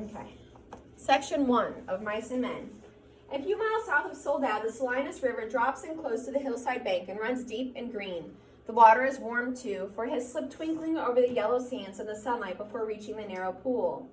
Okay. Section 1 of Mice and Men. A few miles south of Soledad, the Salinas River drops in close to the hillside bank and runs deep and green. The water is warm too, for it has slipped twinkling over the yellow sands in the sunlight before reaching the narrow pool.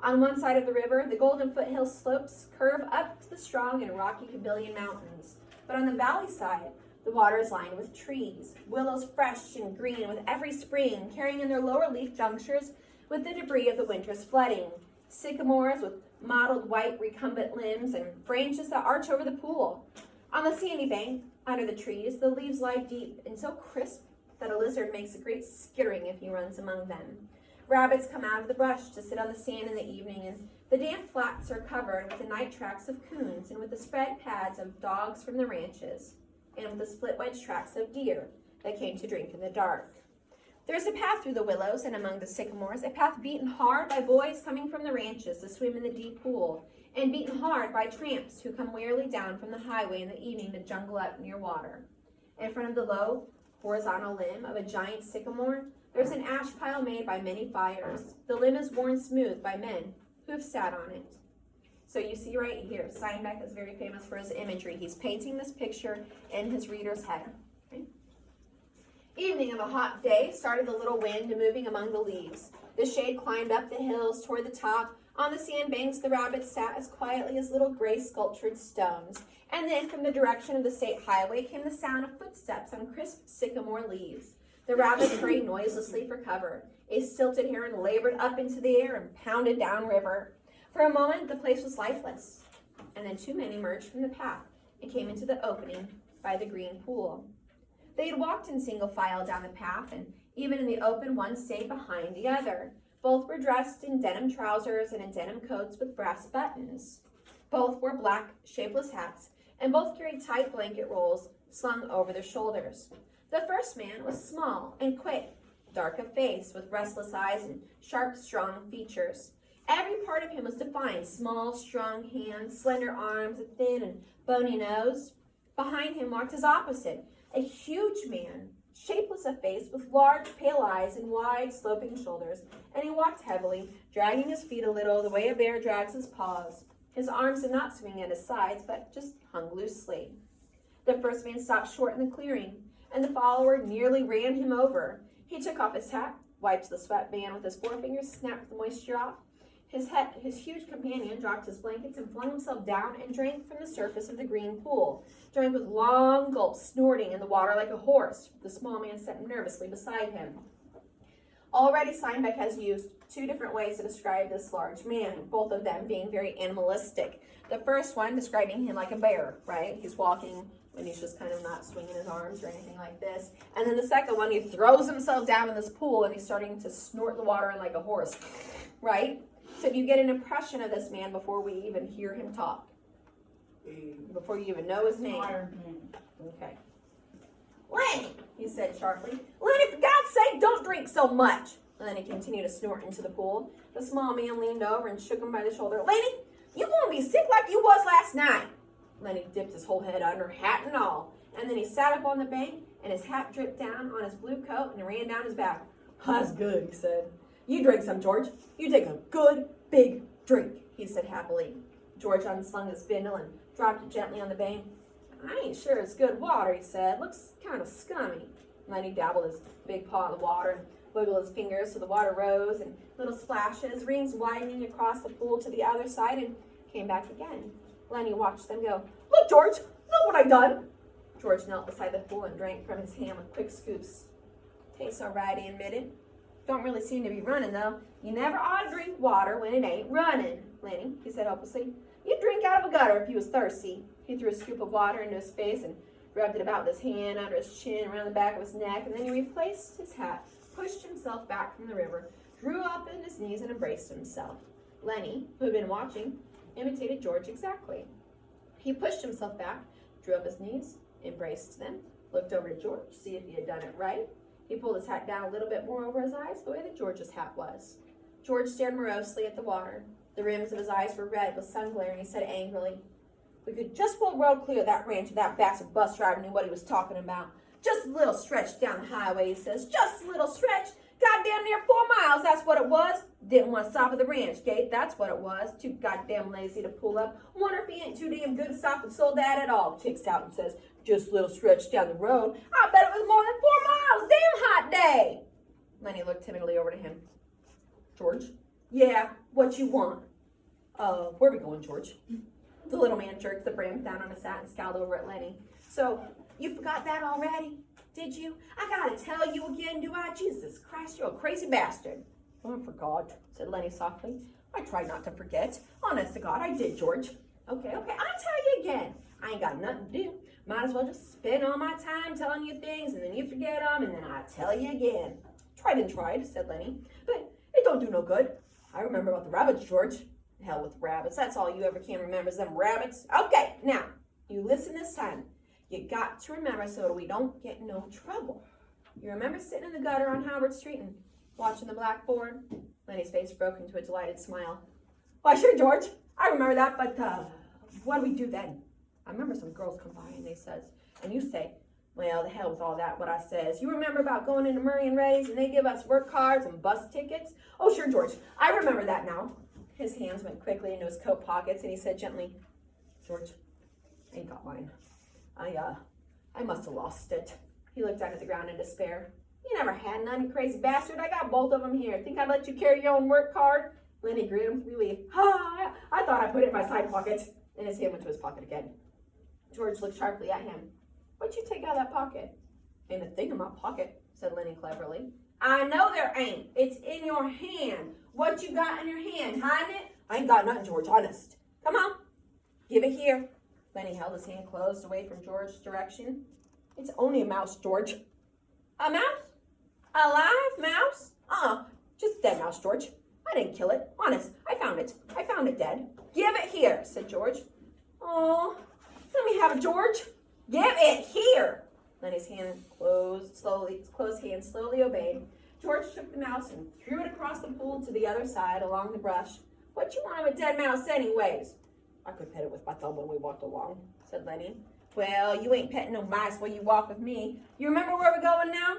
On one side of the river, the Golden Foothill slopes curve up to the strong and rocky Kabylian Mountains. But on the valley side, the water is lined with trees, willows fresh and green with every spring, carrying in their lower leaf junctures with the debris of the winter's flooding. Sycamores with mottled white recumbent limbs and branches that arch over the pool. On the sandy bank, under the trees, the leaves lie deep and so crisp that a lizard makes a great skittering if he runs among them. Rabbits come out of the brush to sit on the sand in the evening, and the damp flats are covered with the night tracks of coons and with the spread pads of dogs from the ranches, and with the split wedge tracks of deer that came to drink in the dark. There is a path through the willows and among the sycamores, a path beaten hard by boys coming from the ranches to swim in the deep pool, and beaten hard by tramps who come wearily down from the highway in the evening to jungle up near water. In front of the low, horizontal limb of a giant sycamore, there's an ash pile made by many fires. The limb is worn smooth by men who have sat on it. So you see right here, Steinbeck is very famous for his imagery. He's painting this picture in his reader's head. Okay? Evening of a hot day started the little wind moving among the leaves. The shade climbed up the hills toward the top. On the sandbanks, the rabbits sat as quietly as little gray sculptured stones. And then from the direction of the state highway came the sound of footsteps on crisp sycamore leaves. The rabbits hurried noiselessly for cover. A stilted heron labored up into the air and pounded downriver. For a moment, the place was lifeless. And then two men emerged from the path and came into the opening by the green pool. They had walked in single file down the path, and even in the open, one stayed behind the other. Both were dressed in denim trousers and in denim coats with brass buttons. Both wore black, shapeless hats, and both carried tight blanket rolls slung over their shoulders. The first man was small and quick, dark of face, with restless eyes and sharp, strong features. Every part of him was defined: small, strong hands, slender arms, a thin and bony nose. Behind him walked his opposite, a huge man, shapeless of face, with large, pale eyes and wide, sloping shoulders, and he walked heavily, dragging his feet a little the way a bear drags his paws. His arms did not swing at his sides, but just hung loosely. The first man stopped short in the clearing, and the follower nearly ran him over. He took off his hat, wiped the sweatband with his forefinger, snapped the moisture off. His huge companion dropped his blankets and flung himself down and drank from the surface of the green pool, drank with long gulps, snorting in the water like a horse. The small man sat nervously beside him. Already Steinbeck has used two different ways to describe this large man, both of them being very animalistic. The first one describing him like a bear, right? He's walking and he's just kind of not swinging his arms or anything like this. And then the second one, he throws himself down in this pool and he's starting to snort the water in like a horse, right? So you get an impression of this man before we even hear him talk, before you even know his name. Okay. Lenny, he said sharply. Lenny, for God's sake, don't drink so much. And then he continued to snort into the pool. The small man leaned over and shook him by the shoulder. Lenny, you gonna be sick like you was last night. Lenny dipped his whole head under, hat and all. And then he sat up on the bank, and his hat dripped down on his blue coat and ran down his back. That's good, he said. You drink some, George. You take a good, big drink, he said happily. George unslung his spindle and dropped it gently on the bank. I ain't sure it's good water, he said. Looks kind of scummy. And then he dabbled his big paw in the water and wiggled his fingers so the water rose in little splashes, rings widening across the pool to the other side, and came back again. Lenny watched them go. Look, George, look what I've done. George knelt beside the pool and drank from his hand with quick scoops. Tastes all right, he admitted. Don't really seem to be running, though. You never ought to drink water when it ain't running, Lenny, he said hopelessly. You'd drink out of a gutter if you was thirsty. He threw a scoop of water into his face and rubbed it about with his hand, under his chin, around the back of his neck, and then he replaced his hat, pushed himself back from the river, drew up on his knees, and embraced himself. Lenny, who had been watching, imitated George exactly. He pushed himself back, drew up his knees, embraced them, looked over to George to see if he had done it right. He pulled his hat down a little bit more over his eyes, the way that George's hat was. George stared morosely at the water. The rims of his eyes were red with sun glare, and he said angrily, We could just pull the road clear of that ranch if that bastard bus driver knew what he was talking about. Just a little stretch down the highway, he says. Just a little stretch. Goddamn near 4 miles, that's what it was. Didn't want to stop at the ranch gate, that's what it was. Too goddamn lazy to pull up. Wonder if he ain't too damn good to stop at Soledad at all. Kicks out and says, just a little stretch down the road. I bet it was more than 4 miles. Damn hot day. Lenny looked timidly over to him. George? Yeah, what you want? Where we going, George? The little man jerked the brim down on his hat and scowled over at Lenny. So, you forgot that already? Did you? I gotta tell you again, do I? Jesus Christ, you're a crazy bastard. Oh, I forgot, said Lenny softly. I tried not to forget. Honest to God, I did, George. Okay, I'll tell you again. I ain't got nothing to do. Might as well just spend all my time telling you things, and then you forget them, and then I tell you again. Tried, said Lenny, but it don't do no good. I remember about the rabbits, George. Hell with rabbits. That's all you ever can remember is them rabbits. Okay, now, you listen this time. You got to remember so we don't get in no trouble. You remember sitting in the gutter on Howard Street and watching the blackboard? Lenny's face broke into a delighted smile. Why, sure, George. I remember that, but what do we do then? I remember some girls come by and they says, and you say, well, the hell with all that, what I says. You remember about going into Murray and Ray's and they give us work cards and bus tickets? Oh, sure, George. I remember that now. His hands went quickly into his coat pockets and he said gently, George, I ain't got mine. I must have lost it. He looked down at the ground in despair. You never had none, you crazy bastard. I got both of them here. Think I'd let you carry your own work card? Lenny grinned with relief. I thought I put it in my side pocket. And his hand went to his pocket again. George looked sharply at him. What'd you take out of that pocket? Ain't a thing in my pocket, said Lenny cleverly. I know there ain't. It's in your hand. What you got in your hand? Hiding it? I ain't got nothing, George, honest. Come on. Give it here. Lenny held his hand closed away from George's direction. It's only a mouse, George. A mouse? A live mouse? Just a dead mouse, George. I didn't kill it. Honest, I found it. I found it dead. Give it here, said George. Oh, let me have it, George. Give it here. Lenny's closed hand slowly obeyed. George took the mouse and threw it across the pool to the other side along the brush. What you want of a dead mouse anyways? I could pet it with my thumb when we walked along, said Lenny. Well, you ain't petting no mice while you walk with me. You remember where we're going now?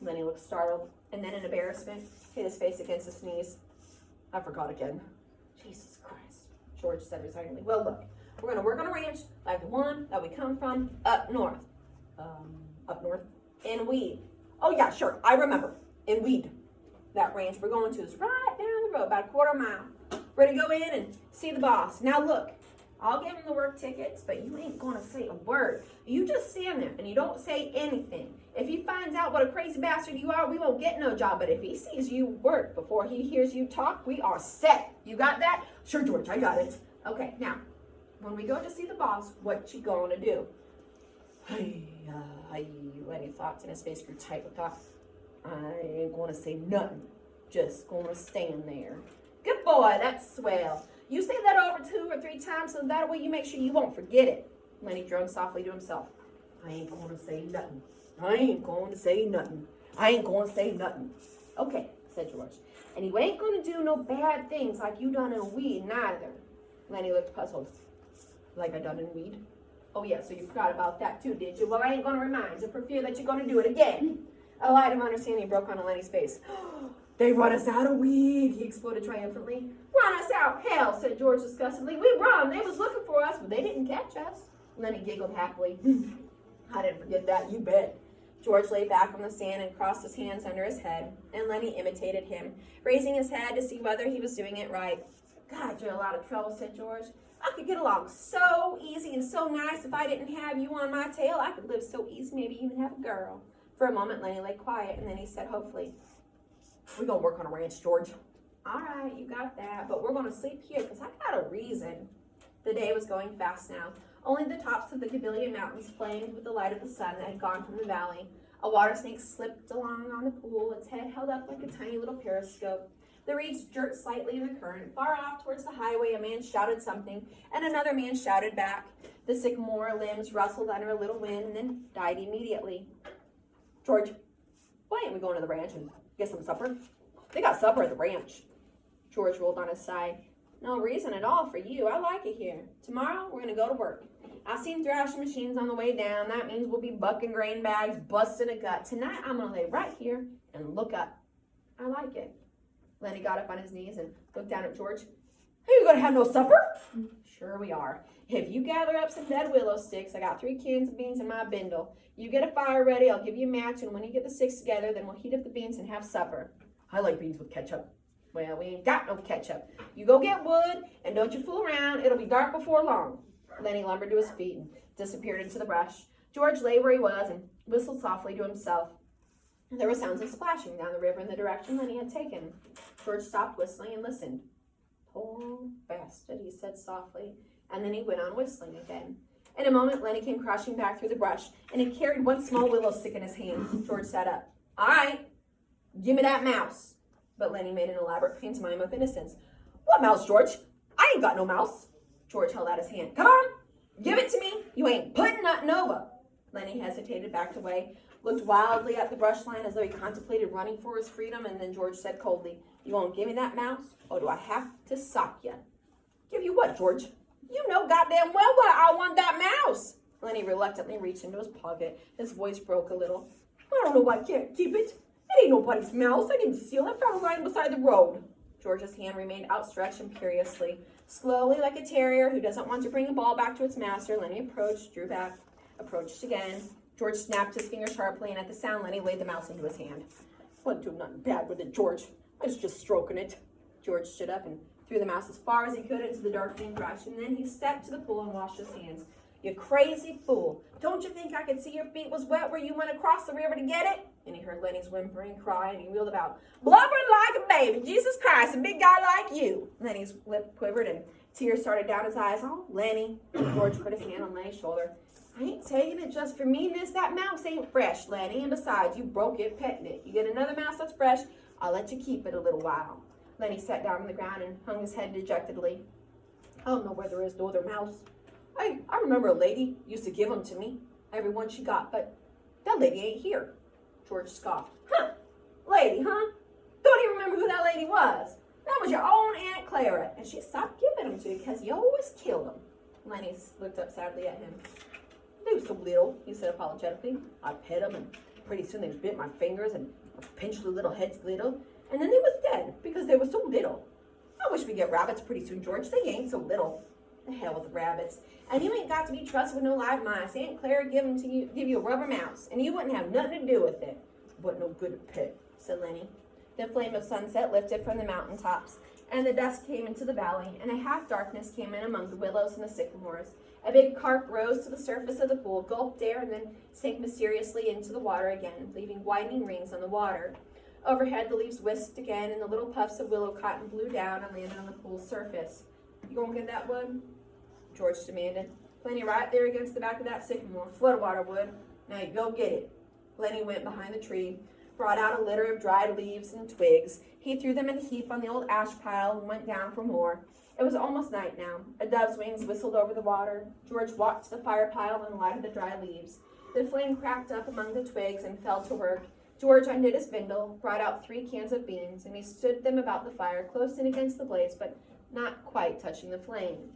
Lenny looked startled and then in embarrassment hit his face against his knees. I forgot again. Jesus Christ, George said resignedly. Well, look, we're going to work on a ranch like the one that we come from up north. Up north? In Weed. Oh, yeah, sure, I remember. In Weed. That ranch we're going to is right down the road, about a quarter mile. We're going to go in and see the boss. Now, look, I'll give him the work tickets, but you ain't going to say a word. You just stand there and you don't say anything. If he finds out what a crazy bastard you are, we won't get no job. But if he sees you work before he hears you talk, we are set. You got that? Sure, George, I got it. Okay, now, when we go to see the boss, what you going to do? Lenny thought, and his face grew tight with thought. I ain't going to say nothing. Just going to stand there. Good boy, that's swell. You say that over 2 or 3 times so that way you make sure you won't forget it. Lenny droned softly to himself. I ain't going to say nothing. I ain't going to say nothing. I ain't going to say nothing. Okay, said George. And you ain't going to do no bad things like you done in Weed neither. Lenny looked puzzled. Like I done in Weed? Oh yeah, so you forgot about that too, did you? Well, I ain't going to remind you for fear that you're going to do it again. A light of understanding broke onto Lenny's face. They run us out of Weed, he exploded triumphantly. Run us out? Hell, said George disgustedly. We run. They was looking for us, but they didn't catch us. Lenny giggled happily. I didn't forget that, you bet. George lay back on the sand and crossed his hands under his head, and Lenny imitated him, raising his head to see whether he was doing it right. God, you're a lot of trouble, said George. I could get along so easy and so nice if I didn't have you on my tail. I could live so easy, maybe even have a girl. For a moment, Lenny lay quiet, and then he said hopefully, we're going to work on a ranch, George. All right, you got that, but we're going to sleep here because I got a reason. The day was going fast now. Only the tops of the Gabillion Mountains flamed with the light of the sun that had gone from the valley. A water snake slipped along on the pool, its head held up like a tiny little periscope. The reeds jerked slightly in the current. Far off towards the highway, a man shouted something, and another man shouted back. The sycamore limbs rustled under a little wind and then died immediately. George, why ain't we going to the ranch and get some supper? They got supper at the ranch. George rolled on his side. No reason at all for you. I like it here. Tomorrow, we're going to go to work. I've seen thrashing machines on the way down. That means we'll be bucking grain bags, busting a gut. Tonight, I'm going to lay right here and look up. I like it. Lenny got up on his knees and looked down at George. Are you going to have no supper? Sure we are. If you gather up some dead willow sticks, I got 3 cans of beans in my bindle. You get a fire ready, I'll give you a match, and when you get the sticks together, then we'll heat up the beans and have supper. I like beans with ketchup. Well, we ain't got no ketchup. You go get wood, and don't you fool around. It'll be dark before long. Lenny lumbered to his feet and disappeared into the brush. George lay where he was and whistled softly to himself. There were sounds of splashing down the river in the direction Lenny had taken. George stopped whistling and listened. Poor bastard, he said softly, and then he went on whistling again. In a moment, Lenny came crashing back through the brush, and he carried one small willow stick in his hand. George sat up. All right, give me that mouse. But Lenny made an elaborate pantomime of innocence. What mouse, George? I ain't got no mouse. George held out his hand. Come on, give it to me. You ain't putting nothing over. Lenny hesitated, backed away, looked wildly at the brush line as though he contemplated running for his freedom, and then George said coldly, You won't give me that mouse, or do I have to sock you? Give you what, George? You know goddamn well what I want that mouse. Lenny reluctantly reached into his pocket. His voice broke a little. I don't know why I can't keep it. It ain't nobody's mouse. I didn't steal it. I found it lying beside the road. George's hand remained outstretched imperiously. Slowly, like a terrier who doesn't want to bring a ball back to its master, Lenny approached, drew back, approached again. George snapped his fingers sharply, and at the sound, Lenny laid the mouse into his hand. I wasn't doing nothing bad with it, George. I was just stroking it. George stood up and threw the mouse as far as he could into the darkening brush, and then he stepped to the pool and washed his hands. You crazy fool. Don't you think I could see your feet was wet where you went across the river to get it? And he heard Lenny's whimpering cry, and he wheeled about, blubbering like a baby. Jesus Christ, a big guy like you. Lenny's lip quivered, and tears started down his eyes. Oh, Lenny. George put his hand on Lenny's shoulder. I ain't taking it just for meanness. That mouse ain't fresh, Lenny. And besides, you broke it petting it. You get another mouse that's fresh, I'll let you keep it a little while. Lenny sat down on the ground and hung his head dejectedly. I don't know where there is no other mouse. I remember a lady used to give them to me, every one she got, but that lady ain't here. George scoffed. Huh, lady, huh? Don't even remember who that lady was. That was your own Aunt Clara, and she stopped giving them to you because you always killed them. Lenny looked up sadly at him. They were so little, he said apologetically. I pet them, and pretty soon they bit my fingers and pinched the little heads little, and then they was dead because they were so little. I wish we'd get rabbits pretty soon, George. They ain't so little. The hell with the rabbits. And you ain't got to be trusted with no live mice. Aunt Clara give you a rubber mouse, and you wouldn't have nothing to do with it. What no good at pet, said Lenny. The flame of sunset lifted from the mountaintops, and the dusk came into the valley, and a half-darkness came in among the willows and the sycamores. A big carp rose to the surface of the pool, gulped air, and then sank mysteriously into the water again, leaving widening rings on the water. Overhead, the leaves whisked again, and the little puffs of willow cotton blew down and landed on the pool's surface. You gonna get that wood? George demanded. Lenny right there against the back of that sycamore. Floodwater wood. Now you go get it. Lenny went behind the tree, brought out a litter of dried leaves and twigs. He threw them in a heap on the old ash pile and went down for more. It was almost night now. A dove's wings whistled over the water. George walked to the fire pile and lighted the dry leaves. The flame cracked up among the twigs and fell to work. George undid his bindle, brought out 3 cans of beans, and he stood them about the fire, close in against the blaze, but not quite touching the flame.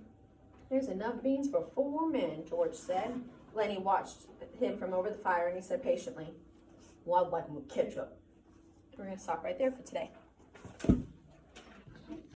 There's enough beans for 4 men, George said. Lenny watched him from over the fire, and he said patiently, well, I'd like them with ketchup. We're going to stop right there for today.